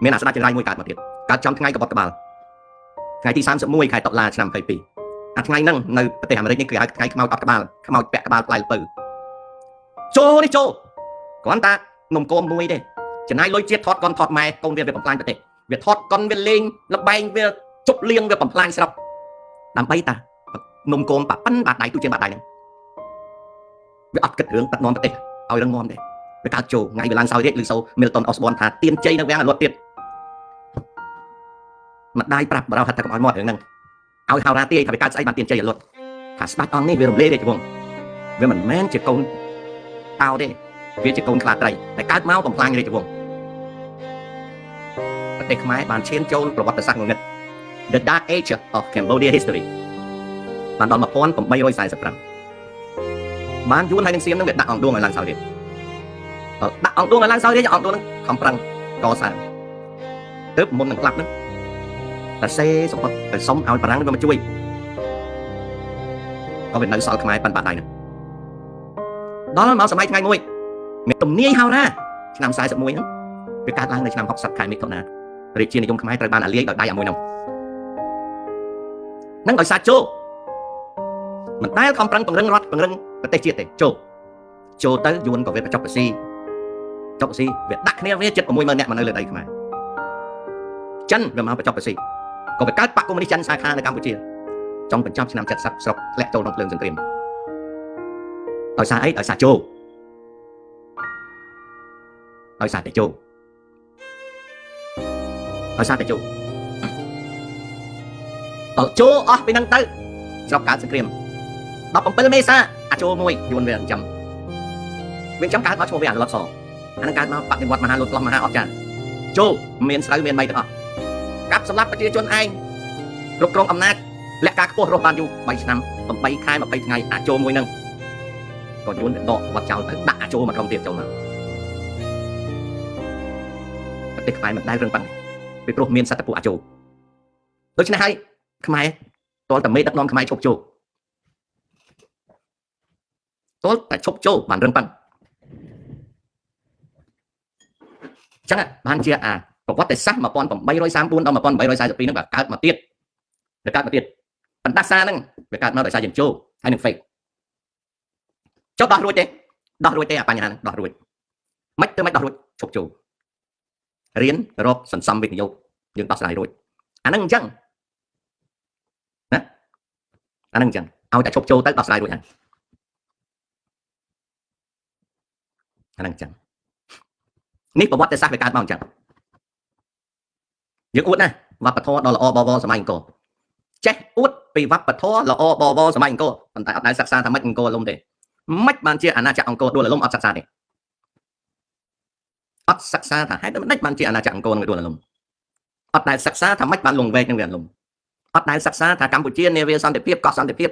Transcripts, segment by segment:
មានអាស្ដេចចង្រៃមួយកើតមកទៀតកើតចំថ្ងៃកបฏក្បាលថ្ងៃទី31ខែតុលាឆ្នាំ22អាថ្ងៃហ្នឹងនៅប្រទេសអាមេរិកនេះគេហៅថ្ងៃខ្មោចអត់ក្បាលខ្មោចពាក់ក្បាលផ្លែលពៅចូលនេះចូលគ្រាន់តែនំគមមួយទេចំណាយលុយជាតិថតកុនថតម៉ែកូនវាបំផ្លាញប្រទេសវាថតកុនវាលេងលបែងវាជប់លៀងវាបំផ្លាញស្រុកដើម្បីតានំគមប៉ប៉ិនបាត់ដៃទូជាបាត់ដៃហ្នឹងវាអត់គិតរឿងបាត់នាំប្រទេសឲ្យរឹងមាំទេវាកើតចូលថ្ងៃវាឡើងសោយរាជឬសូ Milton Osborne ថាទៀនជ័យនៅវាំងអលត់ទៀតម្ដាយប្រាប់បរោហិតថាកុំឲ្យមាត់រឿងហ្នឹងឲ្យហៅរ៉ាទាយថាវាកើតស្អីបានទៀនជ័យអលត់ថាស្ដេចអង្គនេះវារំលែករាជវង្សវាមិនមែនជាកូនតោទេវាជាកូនខ្លាត្រីតែកើតមកបំផ្លាញរាជវង្សប្រទេសខ្មែរបានឈានចូលប្រវត្តិសាស្ត្រងងឹត The Dark Age of Cambodia History បានដល់1845បានយួនហើយនឹងសៀមនឹងវាដាក់អង្គឌួងឲ្យឡើងសោយរាជដាក់អង្គឌួងឲ្យឡើងសោយរាជអង្គឌួងនឹងខំប្រឹងកសាងទើបមុននឹងក្លាប់នឹងតែសេសម្បត្តិទៅសុំឲ្យបារាំងវាមកជួយក៏វានៅសល់ខ្មែរប៉ាន់បាត់ដៃនឹងដល់មកសម័យថ្ងៃមួយមានទំនាយហៅណាឆ្នាំ41ហ្នឹងវាកើតឡើងនៅឆ្នាំ60ខែមិថុនារាជានិយមខ្មែរត្រូវបានអាលាយដោយដៃអាមួយហ្នឹងដោយសារជោមិនដែលខំប្រឹងពង្រឹងរដ្ឋពង្រឹងប្រទេសជាតិទេចូលទៅយួនក៏វាបញ្ចុះបស៊ីវាដាក់គ្នាវាចិត្ត 60000 នាក់មកនៅលើដីខ្មែរចិនវាមកបញ្ចុះបស៊ីក៏វាកើតបកកុម្មុយនីសចិនសាខានៅកម្ពុជាចុងបញ្ចប់ឆ្នាំ70ស្រុកធ្លាក់ចូលក្នុងភ្លើងសង្គ្រាមដោយសារអីដោយសារចូលដោយសារតែចូលដល់ចូលអស់ពីហ្នឹងទៅស្រុកកើតសង្គ្រាម17មេសាអាចូលមួយយួនវាចាំកើតមកឈ្មោះវាអាឡុតសអានឹងកើតមកបដិវត្តមហាលុតផ្លោះមហាអស្ចារ្យចូលមានស្រូវមានមីទាំងអស់កាប់សម្លាប់ប្រជាជនឯងគ្រប់គ្រងអំណាចលក្ខការខ្ពស់រស់បានយូរ3ឆ្នាំ8ខែ20ថ្ងៃអាចូលមួយហ្នឹងក៏យួនដកវត្តចោលទៅដាក់អាចូលមកក្រុមទៀតចូលមកប្រទេសខ្មែរមិនដែលរឹងប៉ឹងពីព្រោះមានសត្វតពួកអាចូលដូច្នេះហើយខ្មែរតលតែមេដឹកនាំខ្មែរឈប់ចូលបានរឹងប៉ឹងចឹងបានជាអាប្រវត្តិសាស្ត្រ1834ដល់1842ហ្នឹងវាកើតមកទៀតបណ្ដាសាហ្នឹងវាកើតមកដោយសារយើងចូលហើយនឹង fake ចុះដោះរួចទេអាបញ្ហាហ្នឹងដោះរួចមិនដោះរួចឈប់ចូលរៀនរកសន្សំវិនិយោគយើងដោះស្រាយរួចអាហ្នឹងអញ្ចឹងណាអាហ្នឹងអញ្ចឹងឲ្យតែឈប់ចូលទៅដោះស្រាយរួចហើយអាហ្នឹងអញ្ចឹងនេះប្រវត្តិសាស្ត្រវាកើតមកអញ្ចឹងយើងអួតណាវប្បធម៌ដ៏ល្អបវរសម័យអង្គរចេះអួតពីវប្បធម៌ល្អបវរសម័យអង្គរប៉ុន្តែអត់ដែលសិក្សាថាម៉េចអង្គរលំទេម៉េចបានជាអាណាចក្រអង្គរដួលរលំអត់សិក្សាទេអត់សិក្សាថាហេតុដូចម្ដេចបានជាអាណាចក្រអង្គរនឹងដួលរលំអត់ដែលសិក្សាថាម៉េចបានលងវែកនឹងវារលំអត់ដែលសិក្សាថាកម្ពុជានាវាសន្តិភាពកោះសន្តិភាព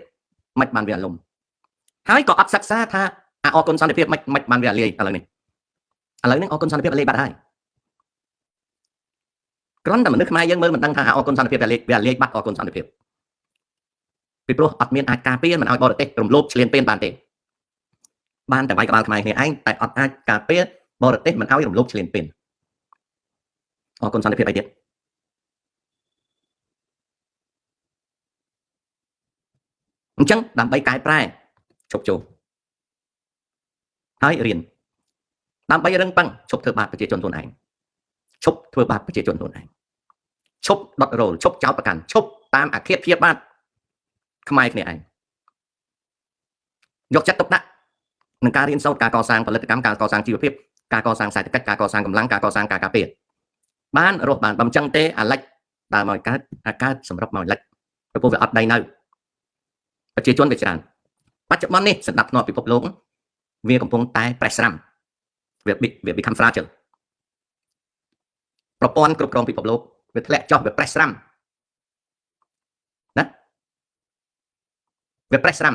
ម៉េចបានវារលំហើយក៏អត់សិក្សាថាអរគុណសន្តិភាពម៉េចបានវាលាយឥឡូវនេះអរគុណសន្តិភាពលាយបាត់ហើយគ្រាន់តែមនុស្សខ្មែរយើងមើលមិនដឹងថាអរគុណសន្តិភាពវាលាយបាត់អរគុណសន្តិភាពពីព្រោះអត់មានអាចការពារមិនឲ្យបរទេសរំលោភឈ្លានពានបានទេបានតែវាយក្បាលខ្មែរគ្នាឯងតែអត់អាចការពារបរទេសមិនឲ្យរំលោភឈ្លានពានអរគុណសន្តិភាពអីទៀតអញ្ចឹងដើម្បីកែប្រែឈប់ចូលហើយរៀនដើម្បីរឹងប៉ឹងឈប់ធ្វើបាបប្រជាជនខ្លួនឯងឈប់ធ្វើបាបប្រជាជនខ្លួនឯងឈប់ដុតរោលឈប់ចោទប្រកាន់ឈប់តាមអាឃាតព្យាបាទខ្មែរគ្នាឯងយកចិត្តទុកដាក់នឹងការរៀនសូត្រការកសាងផលិតកម្មការកសាងជីវភាពការកសាងសេដ្ឋកិច្ចការកសាងកម្លាំងការកសាងការការពារបានរស់បានបើមិនចឹងទេអាលិចដើរមកកើតសម្រាប់មកលិចព្រោះវាអត់ដីនៅប្រជាជនវាច្រើនបច្ចុប្បន្ននេះសណ្ដាប់ធ្នាប់ពិភពលោកវាកំពុងតែប្រេះស្រាំវា become fragile ប្រព័ន្ធគ្រប់គ្រងពិភពលោកវាធ្លាក់ចុះវាប្រេះស្រាំណាវាប្រេះស្រាំ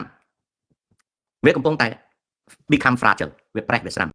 វាកំពុងតែ become fragile វាប្រេះវាស្រាំ